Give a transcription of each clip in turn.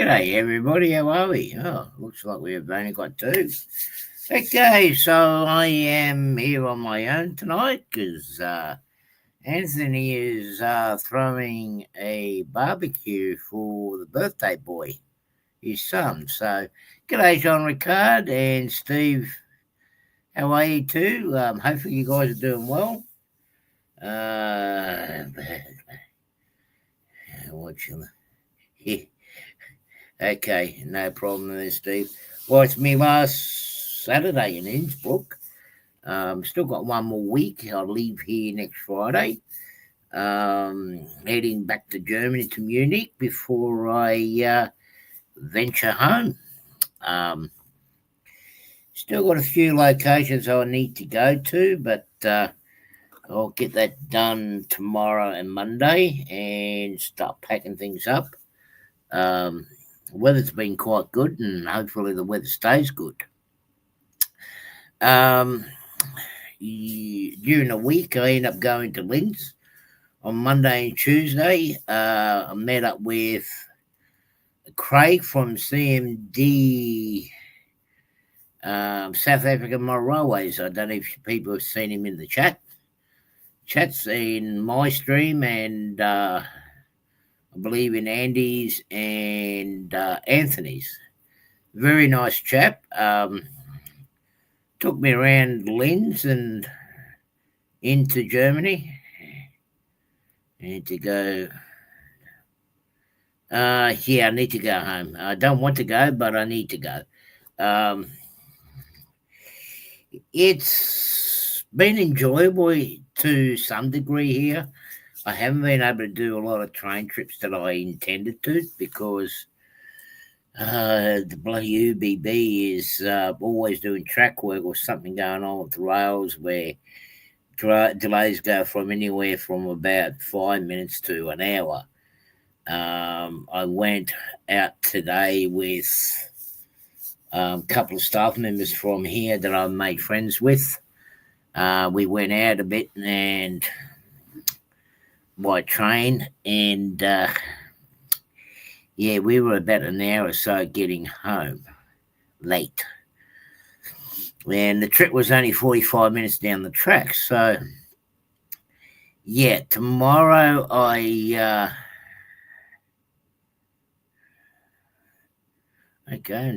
G'day everybody, how are we? Oh, looks like we've only got two. Okay, so I am here on my own tonight because Anthony is throwing a barbecue for the birthday boy, his son. So, g'day Jean Ricard and Steve, how are you too? Hopefully you guys are doing well. What you... Okay, no problem there, Steve. Well, it's me last Saturday in Innsbruck. Still got one more week. I'll leave here next Friday. Heading back to Germany to Munich before I venture home. Still got a few locations I need to go to, but I'll get that done tomorrow and Monday and start packing things up. The weather's been quite good, and hopefully the weather stays good. During the week, I end up going to Linz on Monday and Tuesday. I met up with Craig from CMD South African Railways. I don't know if people have seen him in the chats in my stream, and I believe in Andy's and Anthony's. Very nice chap. Took me around Linz and into Germany. I need to go. I need to go home. I don't want to go, but I need to go. It's been enjoyable to some degree here. I haven't been able to do a lot of train trips that I intended to because the bloody UBB is always doing track work or something going on with the rails where delays go from anywhere from about 5 minutes to an hour. I went out today with a couple of staff members from here that I made friends with. We went out a bit and by train, and we were about an hour or so getting home late, and the trip was only 45 minutes down the track. So tomorrow I'm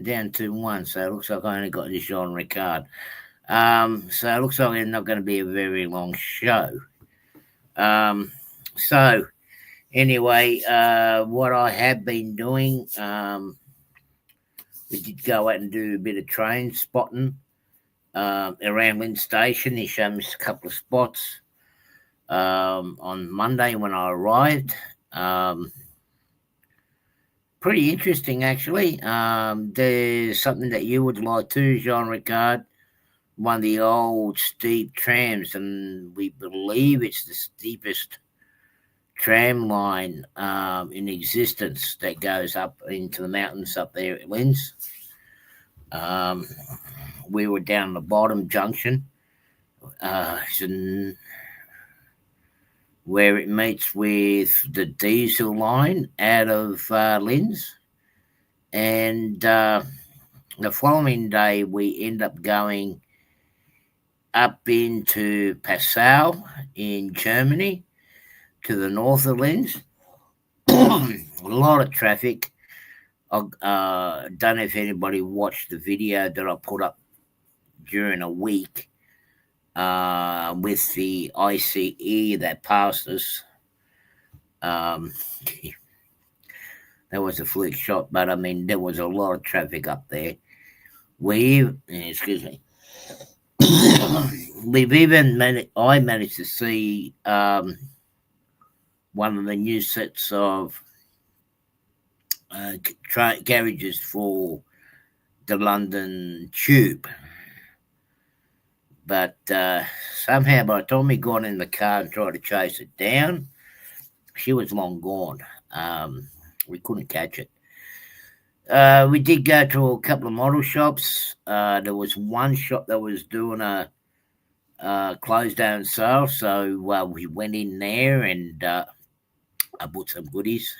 down to one, so it looks like I only got this Jean Ricard. So it looks like it's not going to be a very long show. So anyway, what I have been doing, we did go out and do a bit of train spotting around Linz Station. He showed me a couple of spots on Monday when I arrived. Pretty interesting, actually. There's something that you would like too, Jean Ricard. One of the old steep trams, and we believe it's the steepest tram line in existence that goes up into the mountains up there at Linz. We were down the bottom junction where it meets with the diesel line out of Linz, and the following day we end up going up into Passau in Germany to the north of Linz. A lot of traffic. I don't know if anybody watched the video that I put up during a week with the ICE that passed us. That was a flick shot, but I mean, there was a lot of traffic up there. I managed to see one of the new sets of carriages for the London Tube. But somehow by the time we got in the car and tried to chase it down, she was long gone. We couldn't catch it. We did go to a couple of model shops. There was one shop that was doing a closed down sale, so we went in there and I bought some goodies.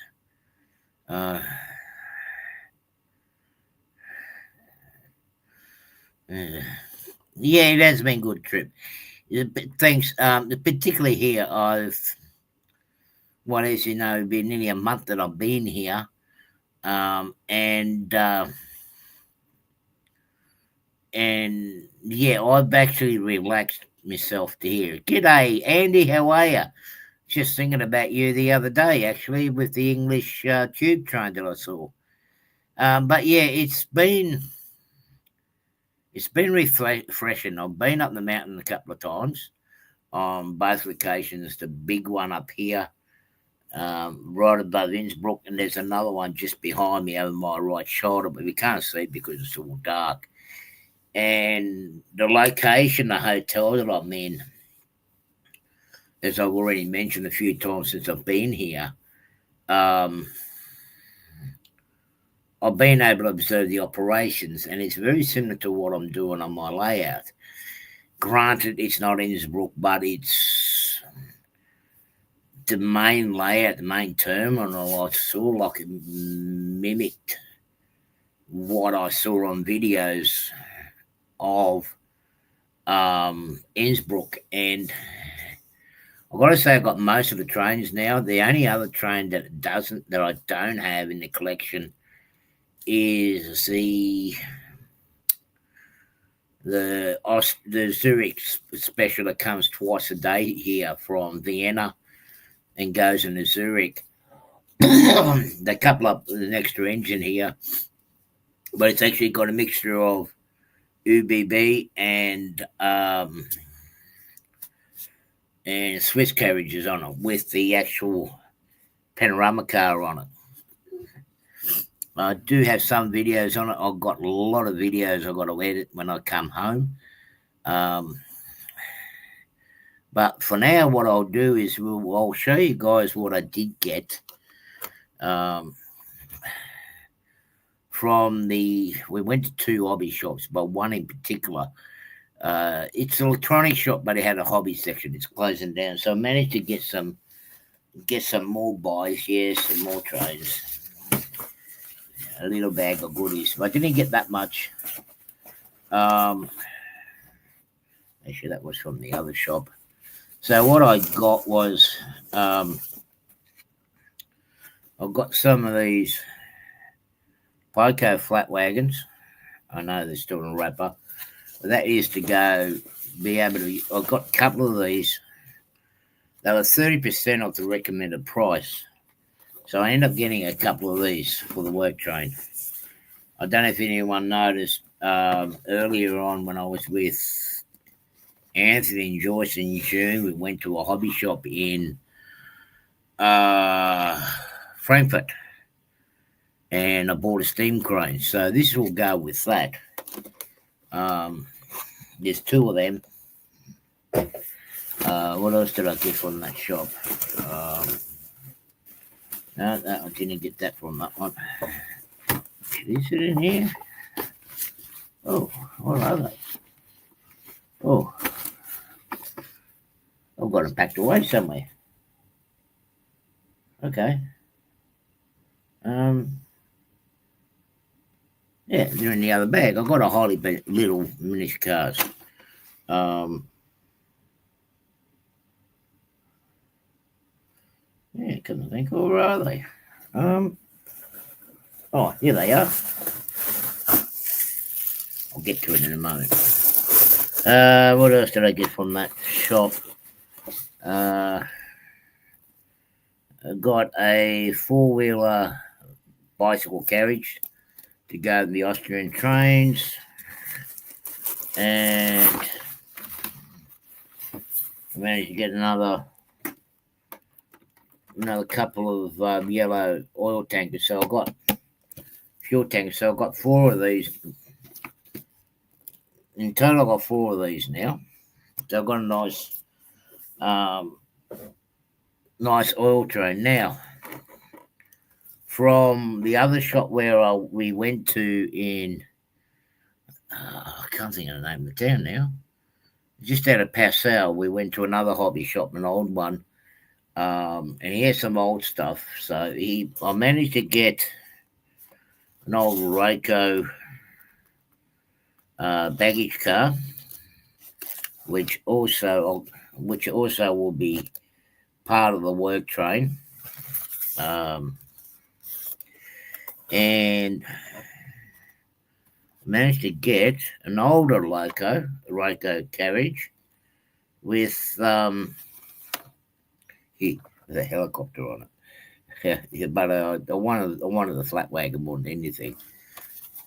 Uh, yeah, it has been a good trip. Thanks. Particularly here, as you know, been nearly a month that I've been here, and yeah, I've actually relaxed myself to hear. G'day, Andy. How are you? Just thinking about you the other day, actually, with the English tube train that I saw. But yeah, it's been refreshing. I've been up the mountain a couple of times on both locations. The big one up here, right above Innsbruck, and there's another one just behind me over my right shoulder, but we can't see because it's all dark. And the location, the hotel that I'm in, as I've already mentioned a few times since I've been here, um, I've been able to observe the operations, and it's very similar to what I'm doing on my layout. Granted, it's not Innsbruck, but it's the main layout, the main terminal. I saw like it mimicked what I saw on videos of Innsbruck, and I've got to say I got most of the trains now. The only other train that I don't have in the collection is the Zurich special that comes twice a day here from Vienna and goes into Zurich. They couple up with an extra engine here, but it's actually got a mixture of UBB and Swiss carriages on it with the actual panorama car on it. I do have some videos on it. I've got a lot of videos I've got to edit when I come home. But for now, what I'll do is I'll show you guys what I did get we went to two hobby shops, but one in particular. It's an electronic shop, but it had a hobby section. It's closing down, so I managed to get some more buys. Yes, some more trays. A little bag of goodies, but I didn't get that much. Actually, that was from the other shop. So what I got was I got some of these Poco flat wagons. I know they're still in a wrapper, but that is to be able to. I got a couple of these. They were 30% off the recommended price. So I ended up getting a couple of these for the work train. I don't know if anyone noticed earlier on when I was with Anthony and Joyce in June, we went to a hobby shop in Frankfurt and I bought a steam crane. So this will go with that. There's two of them. What else did I get from that shop? No, I didn't get that from that one. Is it in here? Oh, what are they? Oh, I've got them packed away somewhere. Okay. Yeah, they're in the other bag. I've got a Harley little miniature cars. Yeah, couldn't think. Where are they? Oh, here they are. I'll get to it in a moment. What else did I get from that shop? I got a 4-wheeler bicycle carriage to go to the Austrian trains, and I managed to get another couple of yellow oil tankers. So I got fuel tankers. So I got 4 of these. In total, I got 4 of these now. So I've got a nice oil train. Now, from the other shop where we went to in, I can't think of the name of the town now. Just out of Passau, we went to another hobby shop, an old one, and he had some old stuff. So I managed to get an old Reiko baggage car, which also will be part of the work train. And managed to get an older Roco carriage with a helicopter on it. Yeah, but I wanted the flat wagon more than anything.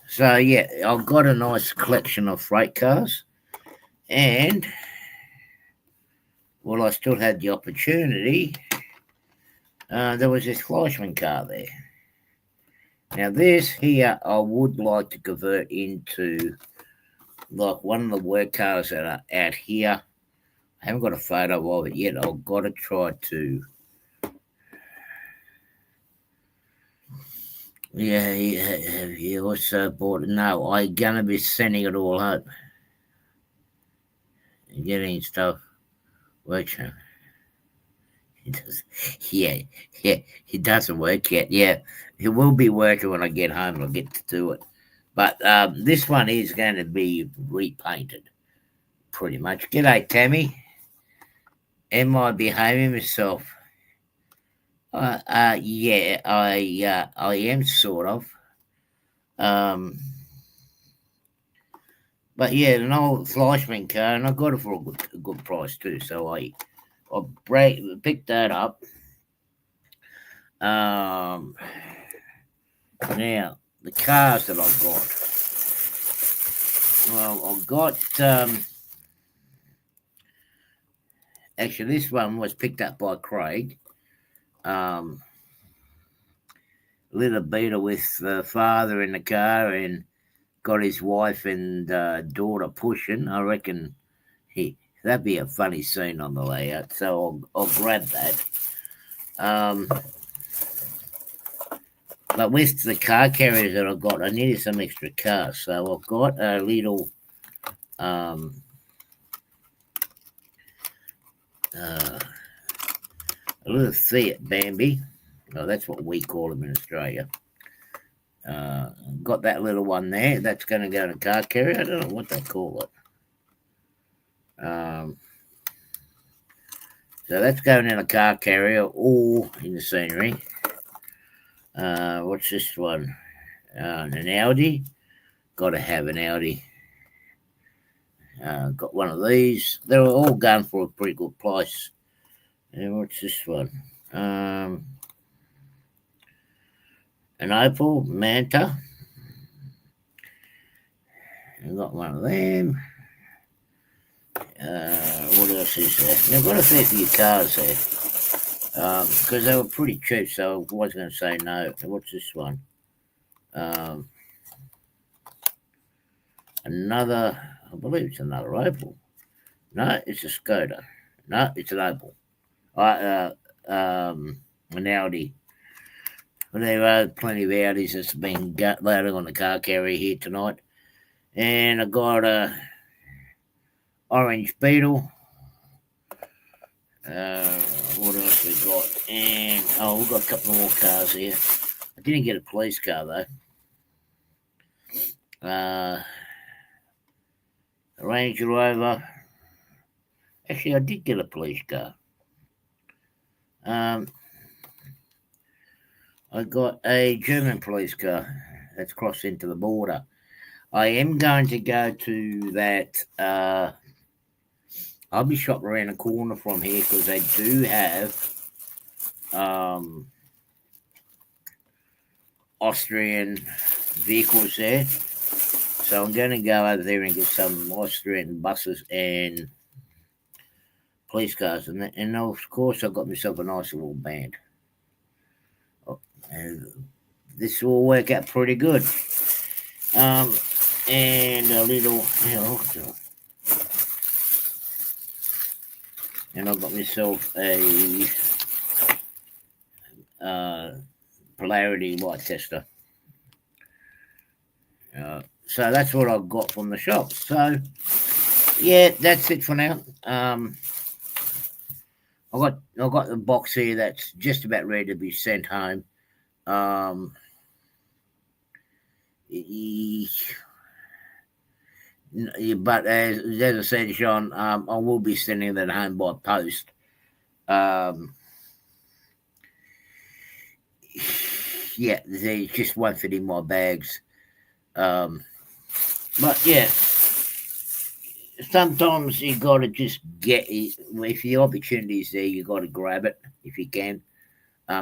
So yeah, I've got a nice collection of freight cars, and while I still had the opportunity, there was this Fleischmann car there. Now this here, I would like to convert into like one of the work cars that are out here. I haven't got a photo of it yet. I've got to try to. Yeah, he also bought it. No, I'm gonna be sending it all out. Getting stuff. Which he does. Yeah, he doesn't work yet. Yeah, he will be working when I get home and I'll get to do it. But this one is going to be repainted, pretty much. G'day, Tammy. Am I behaving myself? Yeah, I am sort of. But yeah, an old Fleischmann car, and I got it for a good price too. So I picked that up. Now the cars that I've got. Well, I've got actually this one was picked up by Craig. Little beater with the father in the car and got his wife and daughter pushing. I reckon that'd be a funny scene on the layout. So I'll grab that. But with the car carriers that I've got, I needed some extra cars. So I've got a little Fiat Bambi. Oh, that's what we call them in Australia. Got that little one there. That's going to go in a car carrier. I don't know what they call it. So that's going in a car carrier or in the scenery. What's this one? An Audi. Got to have an Audi. Got one of these. They're all going for a pretty good price. And what's this one? An Opel Manta. I got one of them. What else is there? Now, I've got a fair few cars there. Because they were pretty cheap, so I was going to say no. What's this one? Another, I believe it's another Opel. No, it's a Skoda. No, it's an Opel. An Audi. Well, there are plenty of Audis that's been loaded on the car carrier here tonight. And I got a orange Beetle. What else we got? And we've got a couple more cars here. I didn't get a police car though. A Range Rover. Actually, I did get a police car. I got a German police car that's crossed into the border. I am going to go to that hobby shop around the corner from here because they do have Austrian vehicles there. So I'm going to go over there and get some Austrian buses and police cars. And of course, I've got myself a nice little band. And this will work out pretty good. And a little, and I've got myself a polarity light tester. So that's what I've got from the shop. So yeah, that's it for now. I've got the box here that's just about ready to be sent home. But as I said, Sean, I will be sending that home by post. Um, yeah, they just won't fit in my bags. Um, but yeah, sometimes you got to just get it. If the opportunity's there, you got to grab it if you can.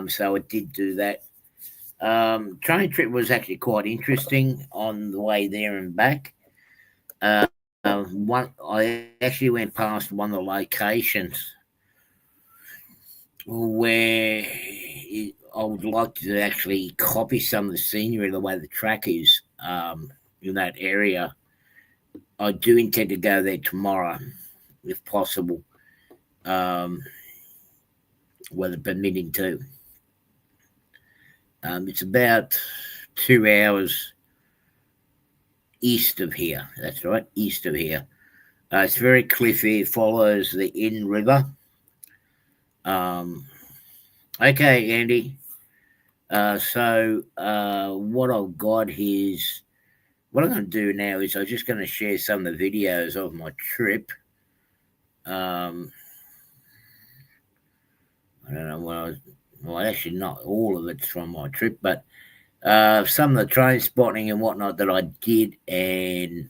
So I did do that. Train trip was actually quite interesting on the way there and back. One, I actually went past one of the locations where I would like to actually copy some of the scenery, the way the track is in that area. I do intend to go there tomorrow, if possible, um, weather permitting too. It's about 2 hours east of here. That's right, east of here. It's very cliffy. It follows the Inn River. Um, okay, Andy. What I've got is what I'm going to do now is I'm just going to share some of the videos of my trip. Um, I don't know well, actually not all of it's from my trip, but some of the train spotting and whatnot that I did, and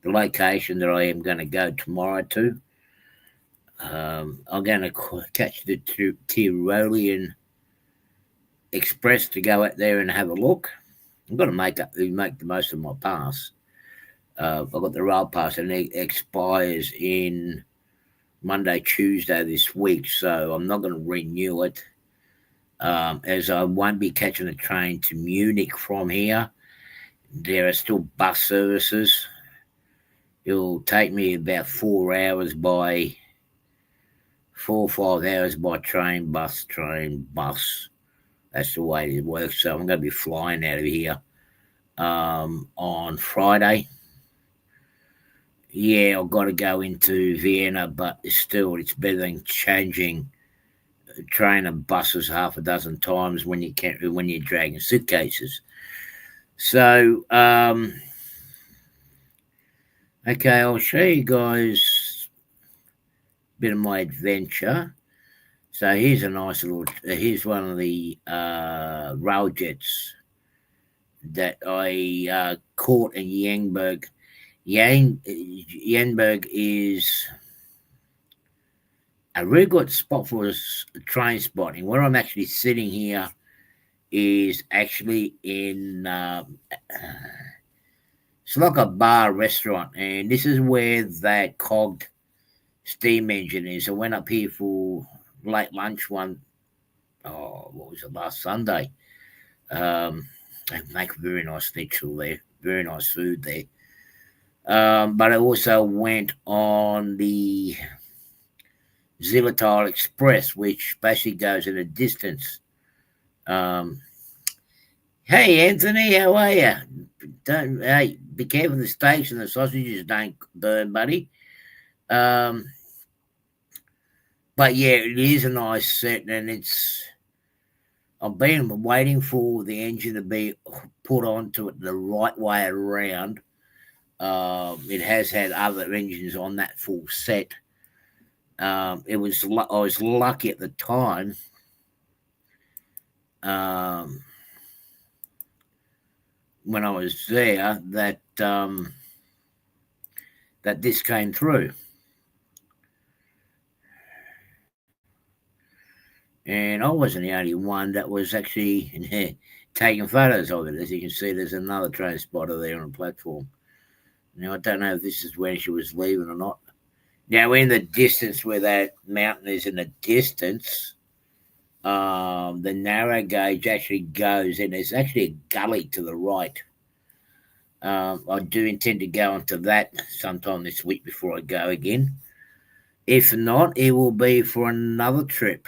the location that I am going to go tomorrow to. I'm going to catch the Tyrolean Express to go out there and have a look. I've got to make the most of my pass. I've got the rail pass, and it expires in Monday, Tuesday this week, so I'm not going to renew it. As I won't be catching a train to Munich from here. There are still bus services. It'll take me about 4 hours by 4 or 5 hours by train, bus. That's the way it works. So I'm going to be flying out of here on Friday. Yeah, I've got to go into Vienna, but it's better than changing train and buses half a dozen times when you're dragging suitcases. So, okay, I'll show you guys a bit of my adventure. So here's here's one of the rail jets that I caught in Jangberg. Jangberg is a really good spot for train spotting. Where I'm actually sitting here is actually in it's like a bar restaurant, and this is where that cogged steam engine is. I went up here for late lunch what was it, last Sunday. They make a very nice schnitzel there, very nice food there. But I also went on the Zillertal Express, which basically goes in a distance. Hey, Anthony, how are you? Hey, be careful the steaks and the sausages don't burn, buddy. But yeah, it is a nice set, and I've been waiting for the engine to be put onto it the right way around. It has had other engines on that full set. I was lucky at the time. When I was there, that this came through, and I wasn't the only one that was actually taking photos of it. As you can see, there's another train spotter there on the platform. Now I don't know if this is when she was leaving or not. Now in the distance, where that mountain is in the distance, the narrow gauge actually goes, and there's actually a gully to the right. I do intend to go onto that sometime this week before I go again. If not, it will be for another trip.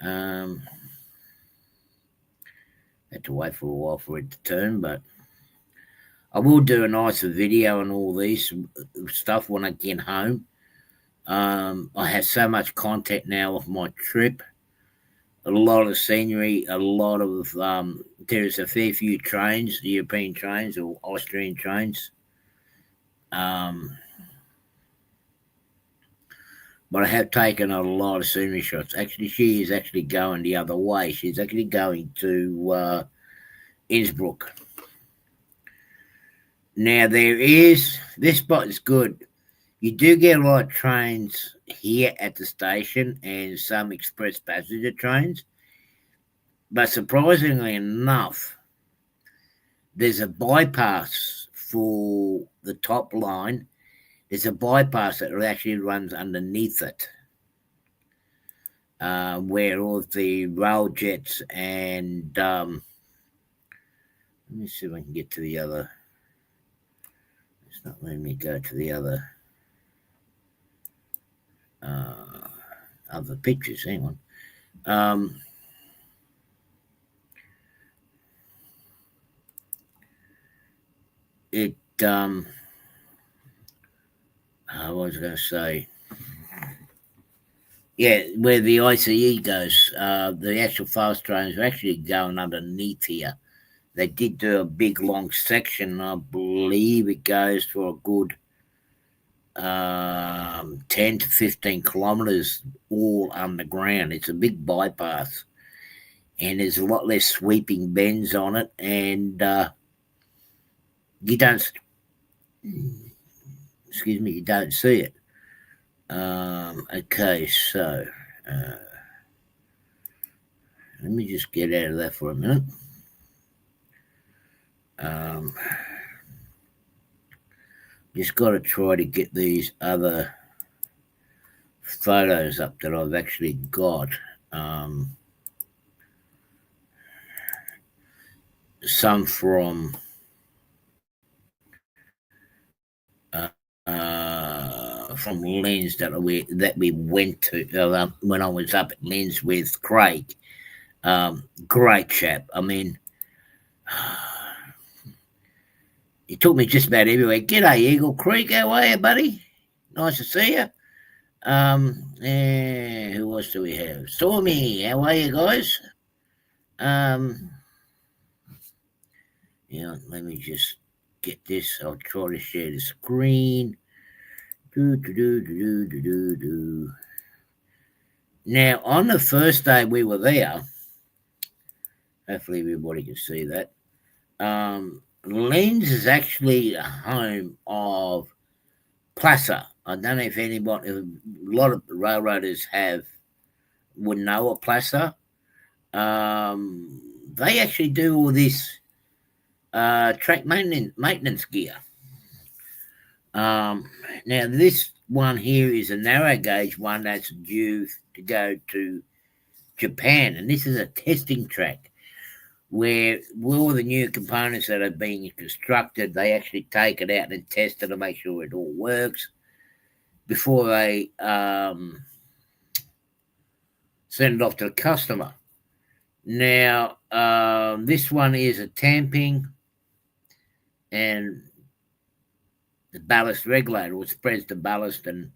Had to wait for a while for it to turn, but I will do a nicer video on all these stuff when I get home. I have so much content now of my trip. a lot of scenery, a lot of there's a fair few trains, European trains or Austrian trains. Um, but I have taken a lot of scenery shots. Actually, she is actually going the other way. She's actually going to Innsbruck. Now there is this spot is good. You do get a lot of trains here at the station and some express passenger trains, but surprisingly enough, there's a bypass for the top line. There's a bypass that actually runs underneath it, where all of the rail jets and let me see if I can get to the other. It's not letting me go to the other pictures. Hang on. I was going to say, yeah, where the ICE goes, the actual fast trains are actually going underneath here. They did do a big long section. I believe it goes for a good 10 to 15 kilometres all underground. It's a big bypass, and there's a lot less sweeping bends on it, and you don't, excuse me, you don't see it. Okay, so let me just get out of that for a minute. Just got to try to get these other photos up that I've actually got. Some from Lens that we went to when I was up at Lens with Craig. Great chap. I mean, he took me just about everywhere. G'day, Eagle Creek. How are you, buddy? Nice to see you. Who else do we have? Stormy. How are you guys? Let me just get this. I'll try to share the screen. Now, on the first day we were there, hopefully everybody can see that. Lens is actually a home of Plaza. I don't know if anybody, a lot of railroaders would know of Plaza. They actually do all this track maintenance gear. Now, this one here is a narrow gauge one that's due to go to Japan, and this is a testing track where all the new components that are being constructed, they actually take it out and test it to make sure it all works before they send it off to the customer. Now, this one is a tamping and the ballast regulator, which spreads the ballast, and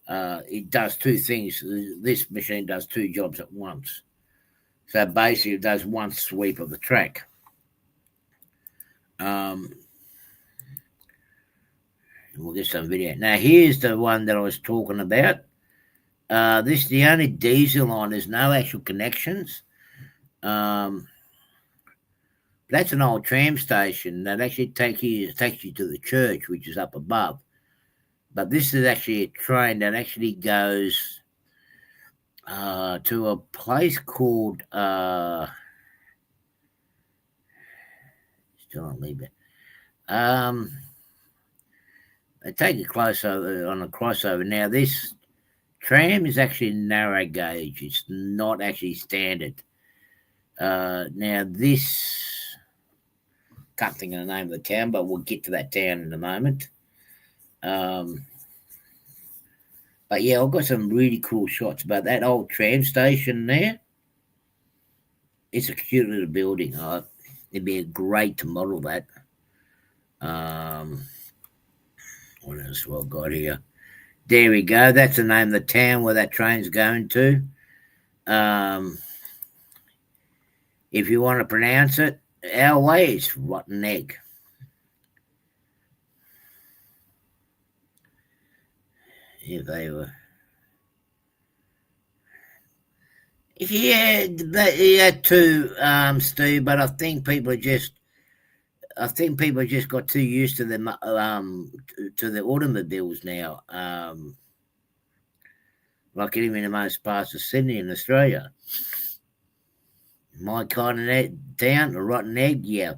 it does two things. This machine does two jobs at once. So basically, it does one sweep of the track. We'll get some video. Now, here's the one that I was talking about. This is the only diesel line. There's no actual connections. That's an old tram station that actually takes you to the church, which is up above. But this is actually a train that actually goes to a place called still on leave it. They take a on a crossover. Now this tram is actually narrow gauge. It's not actually standard. Now this, can't think of the name of the town, but we'll get to that town in a moment. But yeah, I've got some really cool shots about that old tram station there. It's a cute little building. It'd be great to model that. What else have I got here? There we go. That's the name of the town where that train's going to. if you want to pronounce it our way, it's rotten egg. If they were, yeah, too, Steve. But I think people just got too used to them, to the automobiles now. Like even in the most parts of Sydney in Australia. My kind of town, a rotten egg, yeah.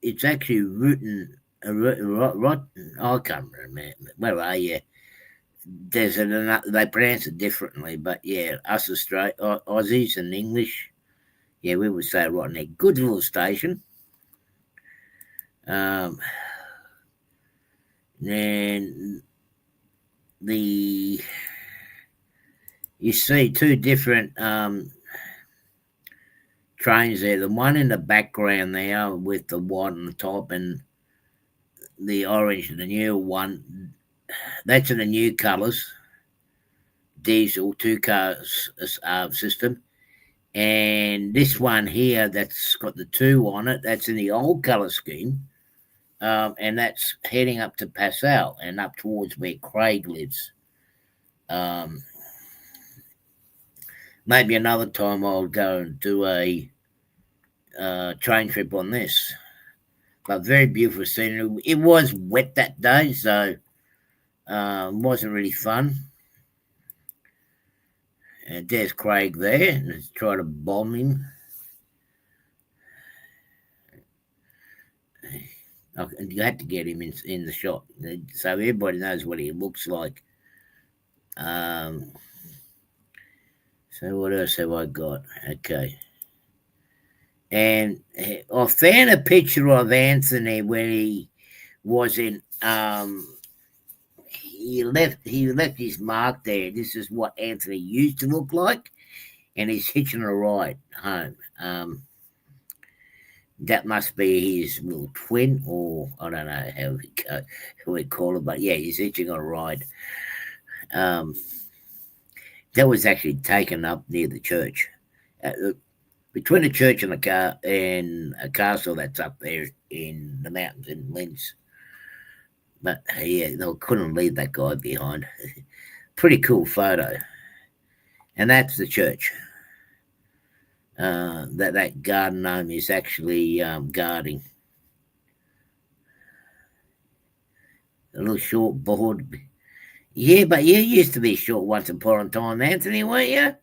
It's actually rotten. Rotten. I can't remember. Where are you? There's they pronounce it differently, but yeah, us Aussies and English, yeah, we would say rotten egg. Good little station. And you see two different trains there. The one in the background there with the white on the top and the orange, the new one. That's in the new colours. Diesel 2 car system. And this one here that's got the 2 on it, that's in the old colour scheme. And that's heading up to Passau and up towards where Craig lives. Maybe another time I'll go and do a train trip on this. But very beautiful scenery. It was wet that day, so it wasn't really fun. And there's Craig there. Let's try to bomb him. You had to get him in the shot, so everybody knows what he looks like. So what else have I got? Okay. And I found a picture of Anthony when he was in. He left his mark there. This is what Anthony used to look like, and he's hitching a ride home. That must be his little twin, or I don't know how we call it, but yeah, he's hitching a ride. That was actually taken up near the church, between the church and a castle that's up there in the mountains in Linz. But yeah, they couldn't leave that guy behind. Pretty cool photo, and that's the church. That garden gnome is actually guarding. A little short board. Yeah, but you used to be short once upon a time, Anthony, weren't you?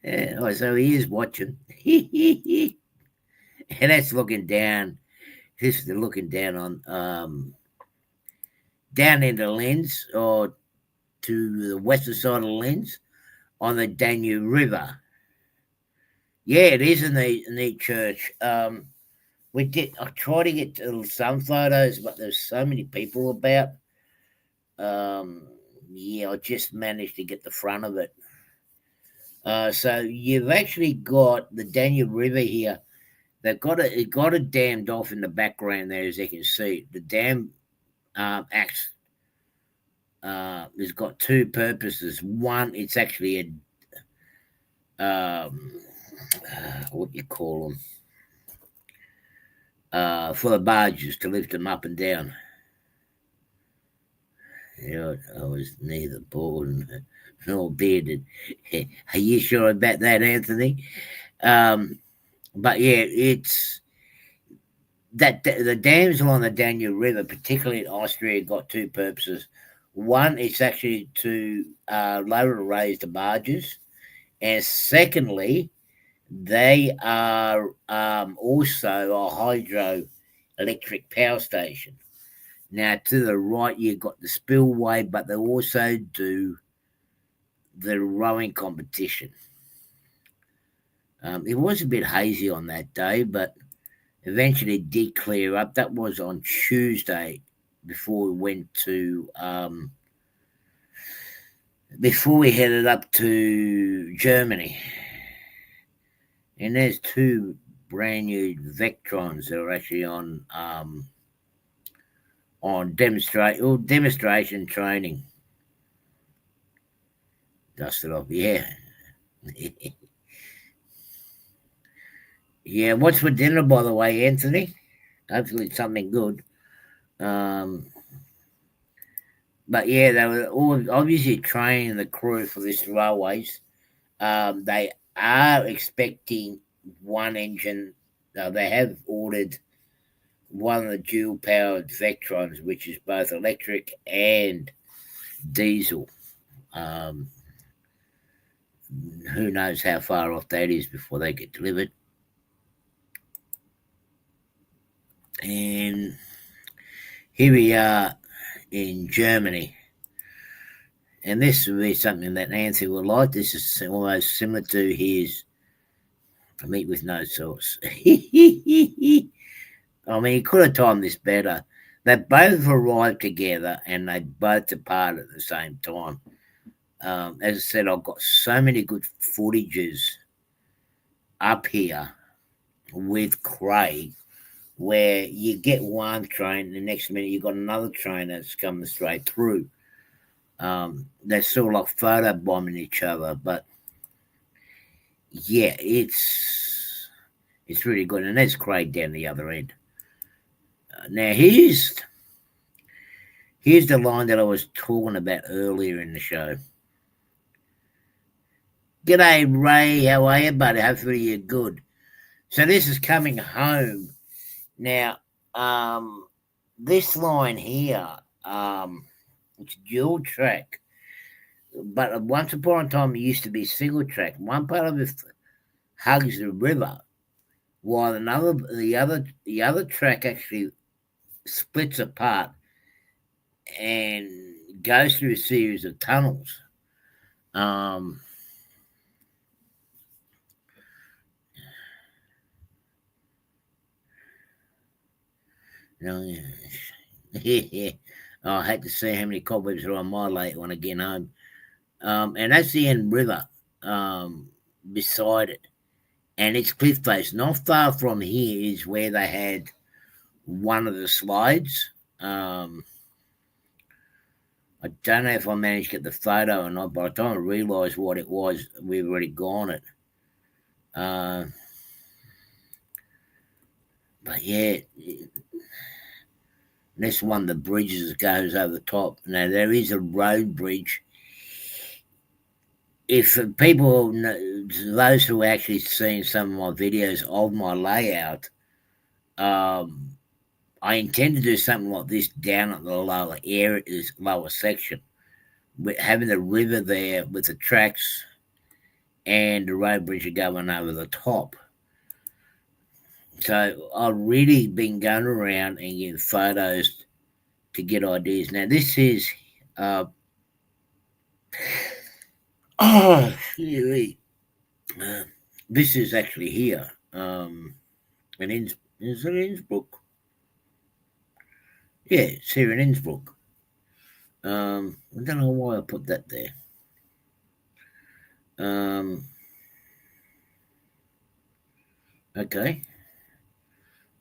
Yeah, oh, so he is watching. And that's looking down. This is looking down on down into Linz, or to the western side of Linz, on the Danube River. Yeah, it is a neat church. I tried to get some photos, but there's so many people about. Yeah, I just managed to get the front of it. So you've actually got the Danube River here. They've got it dammed off in the background there, as you can see. The dam acts has got 2 purposes. One, it's actually a what do you call them? For the barges to lift them up and down. Yeah, I was neither bored nor bearded. Are you sure about that, Anthony? But yeah, it's that the dams along the Danube River, particularly in Austria, got 2 purposes. One, it's actually to lower and raise the barges, and secondly, they are also a hydroelectric power station. Now, to the right, you've got the spillway, but they also do the rowing competition. It was a bit hazy on that day, but eventually it did clear up. That was on Tuesday before we went to before we headed up to Germany. And there's 2 brand new Vectrons that are actually on demonstration training. Dust it off, yeah. Yeah, what's for dinner, by the way, Anthony? Hopefully, it's something good. Um, but yeah, they were all obviously training the crew for this railways. They are expecting one engine. They have ordered one of the dual powered Vectrons, which is both electric and diesel. Um, who knows how far off that is before they get delivered. And here we are in Germany. And this will be something that Nancy will like. This is almost similar to his meat with no sauce. I mean, he could have timed this better. They both arrived together and they both departed at the same time. As I said, I've got so many good footages up here with Craig where you get one train, the next minute you've got another train that's coming straight through. They're sort of like photo bombing each other, but yeah, it's really good, and that's Craig down the other end. Now here's the line that I was talking about earlier in the show. G'day, Ray. How are you, buddy? Hopefully you're good. So this is coming home. Now, this line here, it's dual track, but once upon a time it used to be single track. One part of it hugs the river, while the other track actually splits apart and goes through a series of tunnels. Um, you know, yeah. Oh, I hate to see how many cobwebs are on my lake when I get home. And that's the end river beside it. And it's cliff face. Not far from here is where they had one of the slides. I don't know if I managed to get the photo or not. By the time I realised what it was, we've already gone it. But yeah, this one, the bridges goes over the top. Now there is a road bridge. If people, those who actually seen some of my videos of my layout, I intend to do something like this down at the lower area, this lower section, with having the river there with the tracks and the road bridge going over the top. So I've really been going around and getting photos to get ideas. Now this is oh, this is actually here. Is it Innsbruck? Yeah, it's here in Innsbruck. I don't know why I put that there. Okay.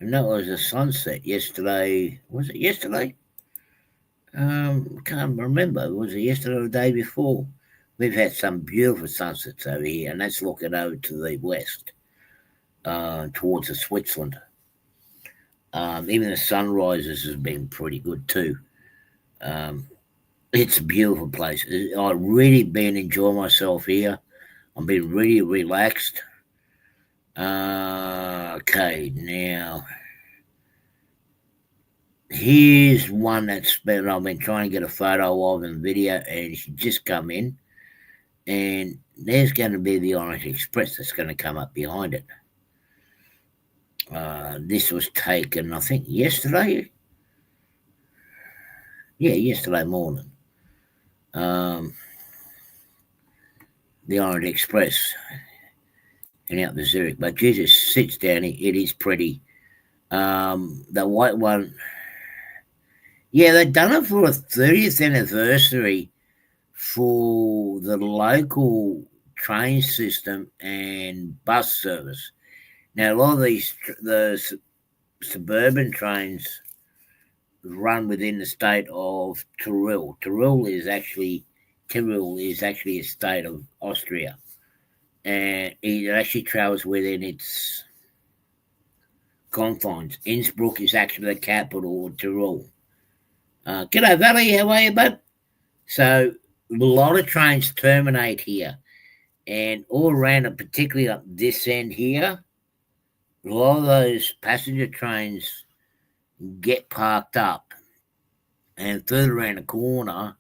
And that was a sunset yesterday. Was it yesterday? Can't remember. Was it yesterday or the day before? We've had some beautiful sunsets over here, and that's looking over to the west, towards the Switzerland. Even the sunrises has been pretty good too. It's a beautiful place. I've really been enjoying myself here. I've been really relaxed. Okay, now here's one I've been trying to get a photo of and video, and she just come in, and there's going to be the Orange Express that's going to come up behind it. This was taken, I think, yesterday. Yeah, yesterday morning. The Orange Express and out the Zurich, but Jesus sits down. It is pretty. The white one. Yeah, they've done it for a 30th anniversary for the local train system and bus service. Now, a lot of the suburban trains run within the state of Tyrol. Tyrol is actually a state of Austria, and it actually travels within its confines. Innsbruck is actually the capital of Tyrol. G'day, Valley. How are you, bud? So a lot of trains terminate here, and all around it, particularly up this end here, a lot of those passenger trains get parked up. And further around the corner,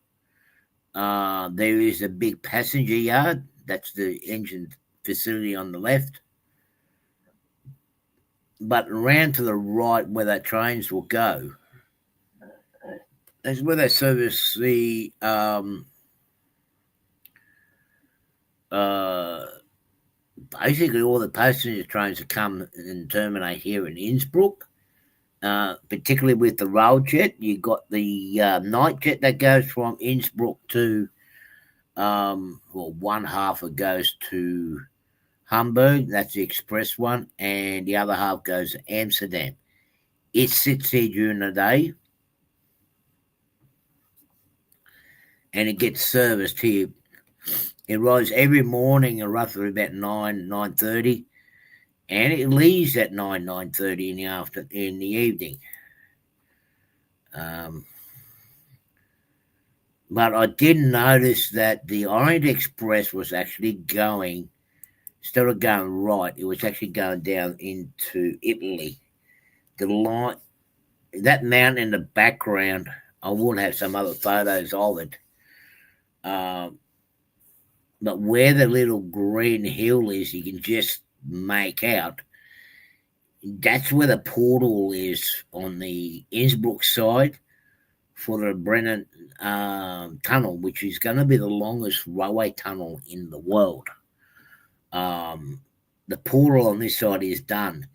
there is a big passenger yard. That's the engine facility on the left. But around to the right, where the trains will go, is where they service the basically all the passenger trains that come and terminate here in Innsbruck. Particularly with the rail jet, you got the night jet that goes from Innsbruck to, well, one half it goes to Hamburg. That's the express one, and the other half goes to Amsterdam. It sits here during the day, and it gets serviced here. It rides every morning at roughly about 9:30, and it leaves at 9:30 in the evening. But I did notice that the Orient Express was actually going, instead of going right, it was actually going down into Italy. The line, that mountain in the background, I will have some other photos of it. But where the little green hill is, you can just make out. That's where the portal is on the Innsbruck side for the Brenner tunnel, which is going to be the longest railway tunnel in the world. The portal on this side is done.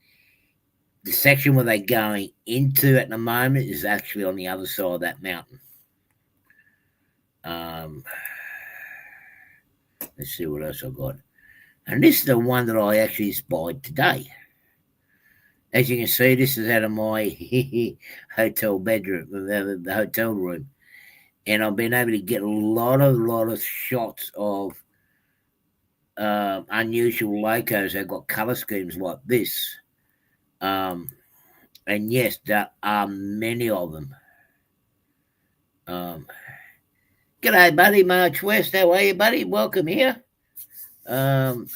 The section where they're going into at the moment is actually on the other side of that mountain. Let's see what else I've got. And this is the one that I actually spied today. As you can see, this is out of my hotel bedroom, the hotel room. And I've been able to get a lot of shots of unusual locos. They've got colour schemes like this. And yes, there are many of them. G'day, buddy. March West. How are you, buddy? Welcome here. But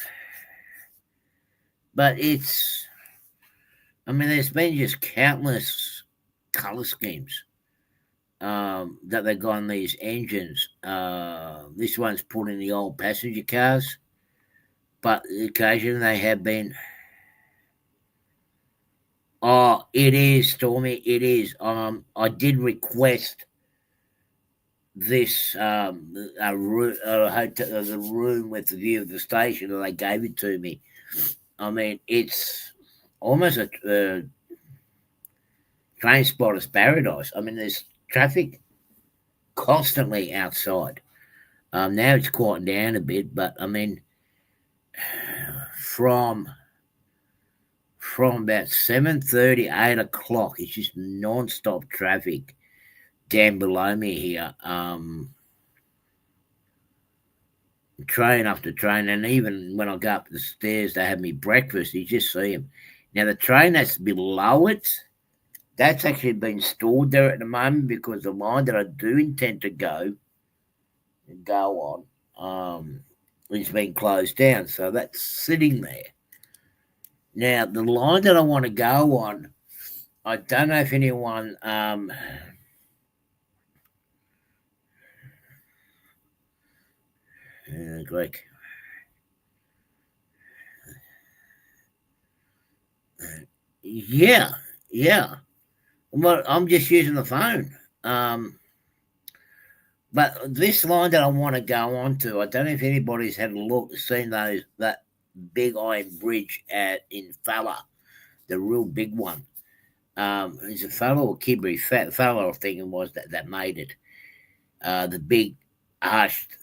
it's, I mean, there's been just countless colour schemes that they've got on these engines. This one's put in the old passenger cars, but occasionally they have been. Oh, it is, Stormy. It is. I did request this hotel, the room with the view of the station, and they gave it to me. I mean, it's almost a train spotter's paradise. I mean, there's traffic constantly outside. Now it's quieting down a bit, but I mean, from about 7:30, 8 o'clock, it's just non-stop traffic down below me here. Train after train, and even when I go up the stairs to have me breakfast, you just see them. Now, the train that's below it, that's actually been stored there at the moment because the line that I do intend to go on is being closed down, so that's sitting there. Now, the line that I want to go on, I don't know if anyone Greg. Yeah. Well, I'm just using the phone. But this line that I want to go on to, I don't know if anybody's had a look, seen that big iron bridge in Fala, the real big one. Is it Fala or Kibri? Fala, I think it was that made it. The big arched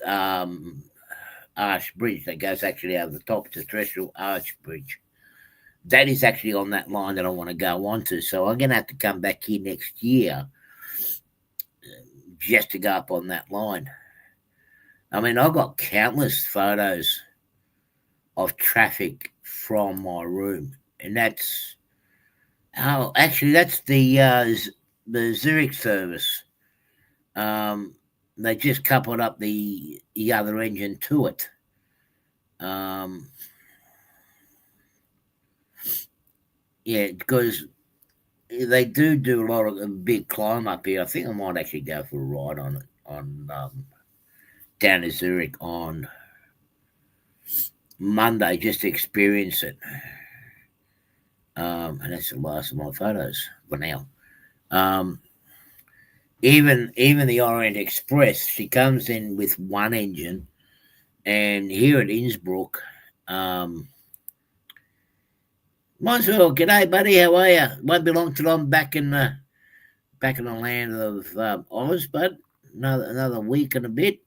bridge that goes actually over the top, the terrestrial arch bridge. That is actually on that line that I want to go on to. So I'm going to have to come back here next year just to go up on that line. I mean, I've got countless photos of traffic from my room, and that's Oh, actually, that's the Zurich service. Um, they just coupled up the other engine to it. Um, yeah, because they do a lot of a big climb up here. I think I might actually go for a ride on it on down to Zurich on Monday just to experience it. And that's the last of my photos for now. Um, even the Orient Express, she comes in with one engine, and here at Innsbruck, might as well. G'day, buddy. How are you? Won't be long till I'm back in the land of Oz, but another week and a bit,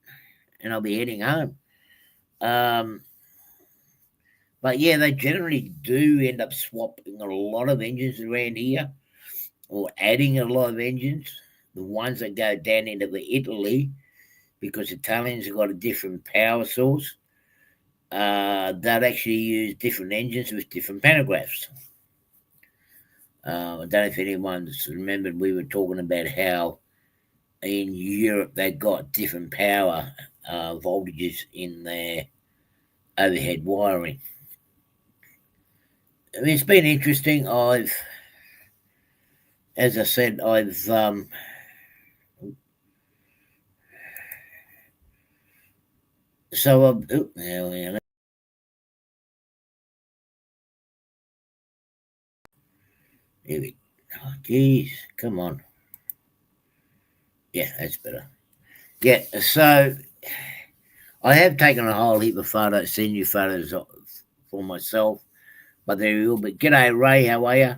and I'll be heading home. Um, but yeah, they generally do end up swapping a lot of engines around here, or adding a lot of engines. The ones that go down into the Italy, because Italians have got a different power source. They'll actually use different engines with different pantographs. I don't know if anyone's remembered we were talking about how in Europe they got different power voltages in their overhead wiring. I mean, it's been interesting. As I said, yeah, here we, oh, geez, come on, yeah, that's better. Yeah, so I have taken a whole heap of photos, seen you photos for myself, but there will be. G'day, Ray, how are you?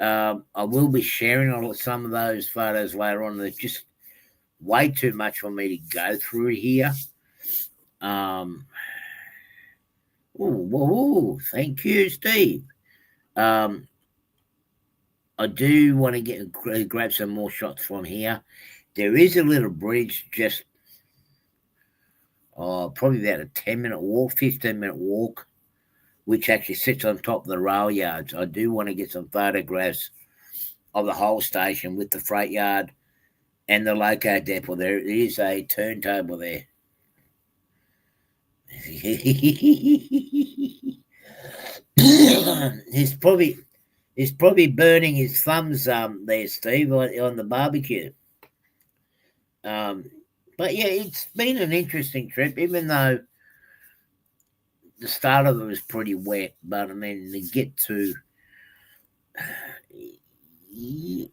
I will be sharing some of those photos later on. There's just way too much for me to go through here. Um, thank you, Steve. Um, I do want to grab some more shots from here. There is a little bridge just probably about a 10-minute walk, 15-minute walk, which actually sits on top of the rail yards. I do want to get some photographs of the whole station with the freight yard and the loco depot. There is a turntable there. he's probably burning his thumbs there, Steve, on the barbecue. Um, but yeah, it's been an interesting trip, even though the start of it was pretty wet. But I mean, to get to it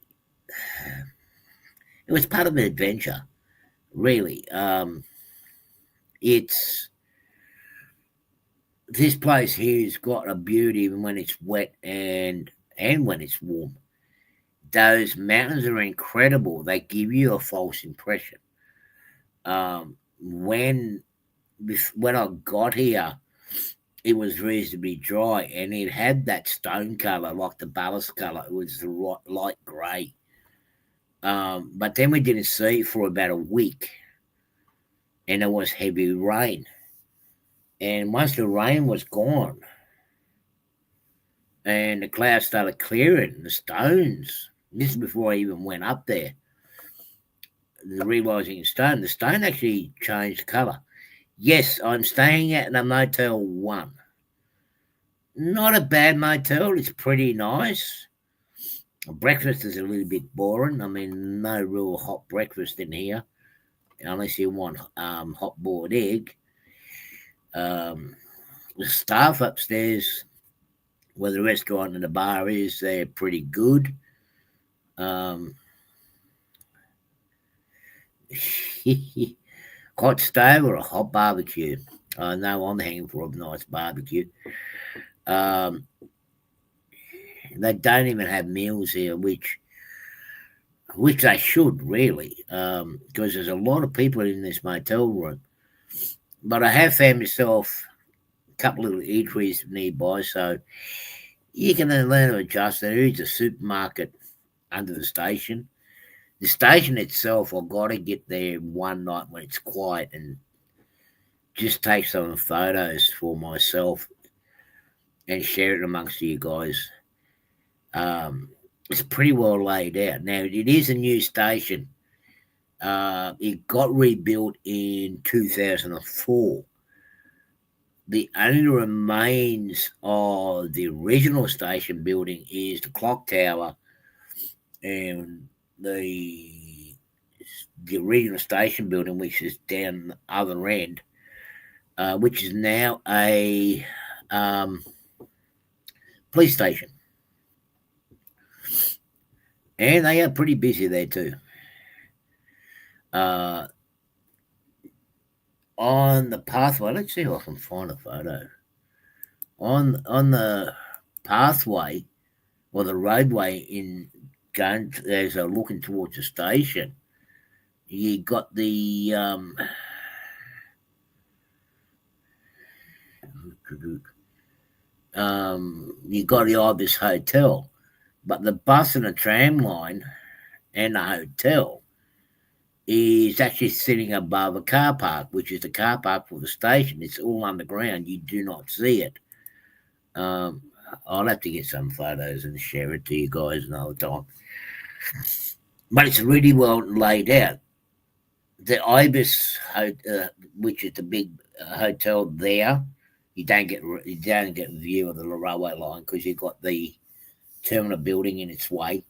was part of an adventure, really. It's this place here's got a beauty even when it's wet and when it's warm. Those mountains are incredible. They give you a false impression. Um, when I got here, it was reasonably dry, and it had that stone color, like the ballast color. It was the light grey. But then we didn't see it for about a week, and it was heavy rain. And once the rain was gone, and the clouds started clearing, the stones. This is before I even went up there. Realizing the stone actually changed colour. Yes, I'm staying at the Motel 1. Not a bad motel, it's pretty nice. Breakfast is a little bit boring. I mean, no real hot breakfast in here, unless you want hot boiled egg. The staff upstairs, where the restaurant and the bar is, they're pretty good. Hot stove or a hot barbecue? I know I'm hanging for a nice barbecue. Um, they don't even have meals here, which they should really, because there's a lot of people in this motel room. But I have found myself a couple of eateries nearby, so you can learn to adjust. There is a supermarket under the station. The station itself, I've got to get there one night when it's quiet and just take some photos for myself and share it amongst you guys. It's pretty well laid out. Now, it is a new station. It got rebuilt in 2004. The only remains of the original station building is the clock tower and the original station building, which is down the other end, which is now a police station. And they are pretty busy there too. On the pathway, let's see if I can find a photo. On the pathway or the roadway in going as looking towards the station, you got the you got the Ibis Hotel, but the bus and the tram line and the hotel is actually sitting above a car park, which is the car park for the station. It's all underground. You do not see it. I'll have to get some photos and share it to you guys another time. But it's really well laid out. The Ibis, which is the big hotel there, you don't get a view of the railway line because you've got the terminal building in its way.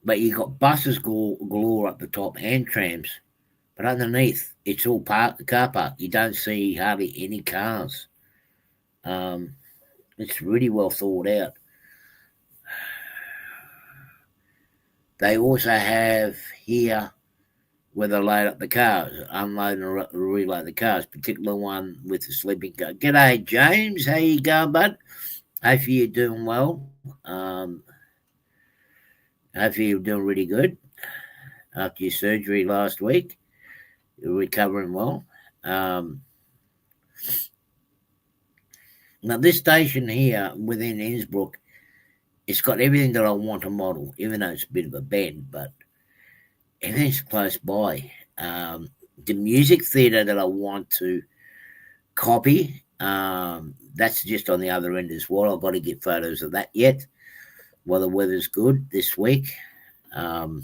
But you've got buses galore up the top and trams. But underneath, it's all car park. You don't see hardly any cars. It's really well thought out. They also have here where they load up the cars, unload and reload the cars, particular one with the sleeping car. G'day, James. How you going, bud? Hopefully you're doing well. Hopefully you're doing really good after your surgery last week. You're recovering well. Now, this station here within Innsbruck, it's got everything that I want to model, even though it's a bit of a bend, but everything's close by. The music theatre that I want to copy, that's just on the other end as well. I've got to get photos of that yet. Well, the weather's good this week. So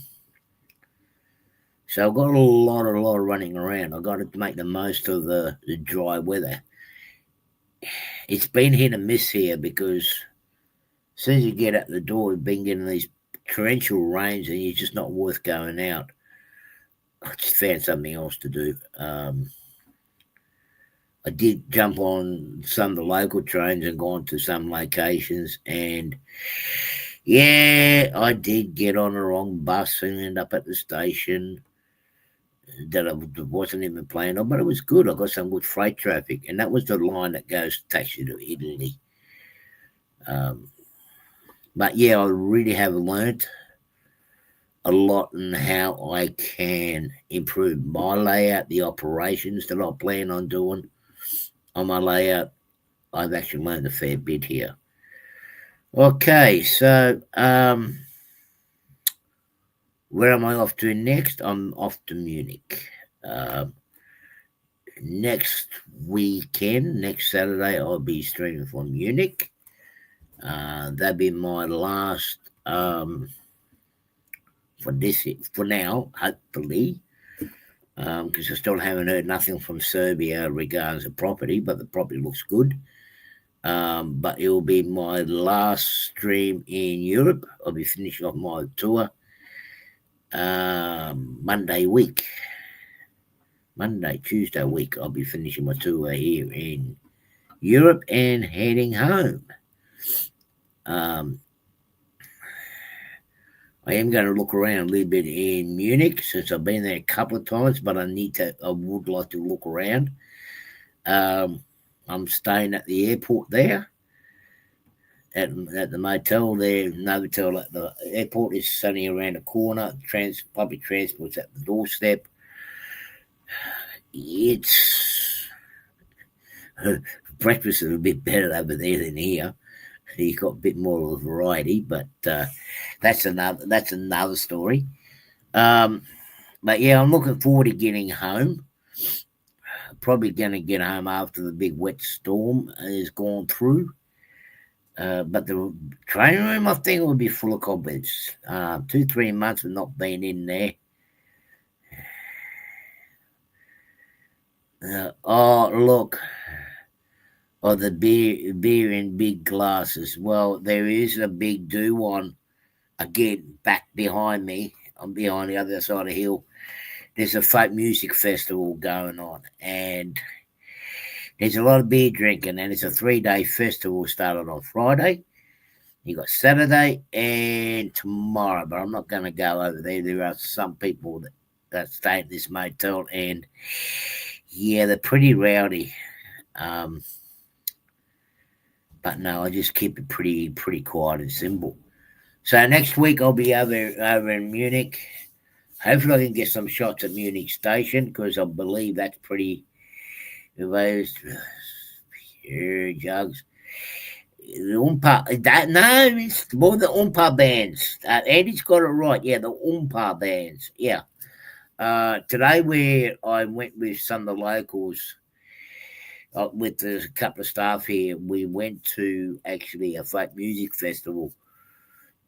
I've got a lot of running around. I've got to make the most of the dry weather. It's been hit and miss here because as soon as you get out the door, we've been getting these torrential rains and you're just not worth going out. I just found something else to do. I did jump on some of the local trains and gone to some locations, and yeah, I did get on the wrong bus and end up at the station that I wasn't even planning on, but it was good. I got some good freight traffic, and that was the line that takes you to Italy. But yeah, I really have learnt a lot in how I can improve my layout, the operations that I plan on doing on my layout. I've actually learned a fair bit here. Okay, so where am I off to next? I'm off to Munich. Next weekend, next Saturday, I'll be streaming from Munich. That'll be my last for now, hopefully, because I still haven't heard nothing from Serbia regarding the property, but the property looks good. But it will be my last stream in Europe. I'll be finishing off my tour Tuesday week. I'll be finishing my tour here in Europe and heading home. I am going to look around a little bit in Munich since I've been there a couple of times, but I would like to look around. I'm staying at the airport there, at the motel there. Novotel at the airport is only around the corner. Public transport's at the doorstep. Breakfast is a bit better over there than here. You've got a bit more of a variety, but that's another story. But yeah, I'm looking forward to getting home. probably going to get home after the big wet storm is gone through. But the training room, I think, will be full of cobwebs. 2-3 months of not being in there. Oh, look. Oh, the beer in big glasses. Well, there is a big do one again back behind me. I'm behind the other side of the hill. There's a folk music festival going on, and there's a lot of beer drinking, and it's a 3-day festival started on Friday. You got Saturday and tomorrow, but I'm not going to go over there. There are some people that stay at this motel, and yeah, they're pretty rowdy. But no, I just keep it pretty quiet and simple. So next week I'll be over in Munich. Hopefully I can get some shots at Munich Station because I believe that's pretty. Those jugs. The no, it's more the Oompa bands. Andy's got it right. Yeah, the Oompa bands. Yeah. Today I went with some of the locals. With a couple of staff here, we went to actually a folk music festival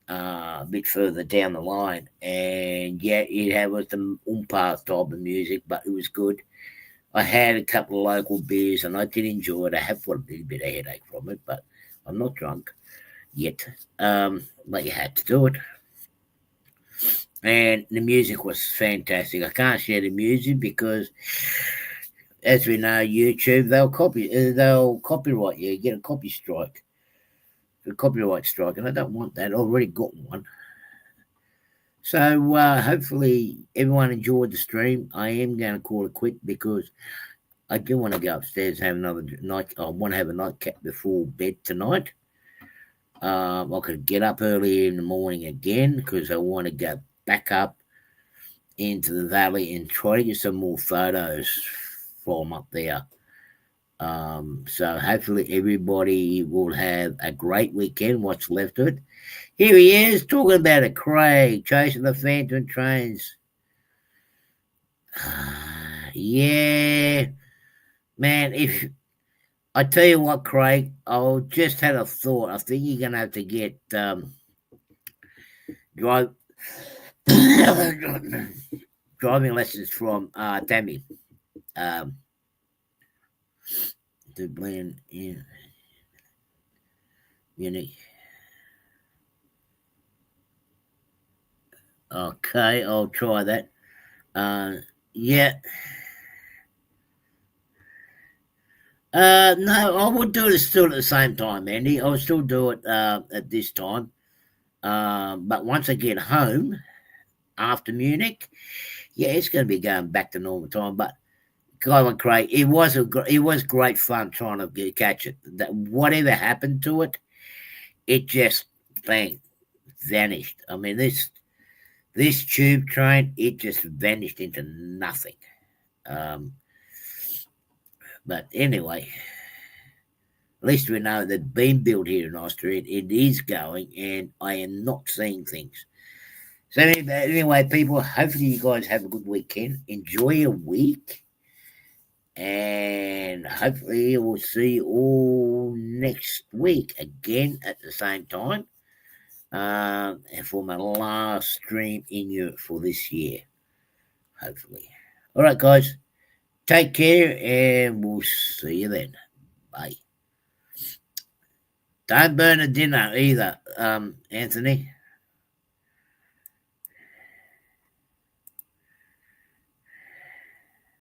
a bit further down the line, and yeah, it was the Oompa type of music, but it was good. I had a couple of local beers, and I did enjoy it. I have got a little bit of headache from it, but I'm not drunk yet. But you had to do it, and the music was fantastic. I can't share the music because, as we know, YouTube they'll copyright you. You get a copyright strike, and I don't want that. I already got one. So hopefully everyone enjoyed the stream. I am going to call it quit because I do want to go upstairs and have another night. I want to have a nightcap before bed tonight. I could get up early in the morning again because I want to go back up into the valley and try to get some more photos from up there. So hopefully everybody will have a great weekend, what's left of it. Here he is, talking about it, Craig, chasing the phantom trains. Yeah, man, if I tell you what, Craig, I just had a thought. I think you're going to have to get driving lessons from Tammy. To blend in unique. Okay, I'll try that. Yeah. No, I would do it still at the same time, Andy. I would still do it at this time. But once I get home after Munich, yeah, it's going to be going back to normal time. But God, Craig, it was great fun trying to catch it. That whatever happened to it, it just vanished. I mean, this tube train, it just vanished into nothing. But anyway, at least we know they've been built here in Austria. It is going, and I am not seeing things. So anyway, people, hopefully you guys have a good weekend. Enjoy your week. And hopefully we'll see you all next week again at the same time. And for my last stream in Europe for this year, hopefully. All right, guys. Take care, and we'll see you then. Bye. Don't burn a dinner either, Anthony.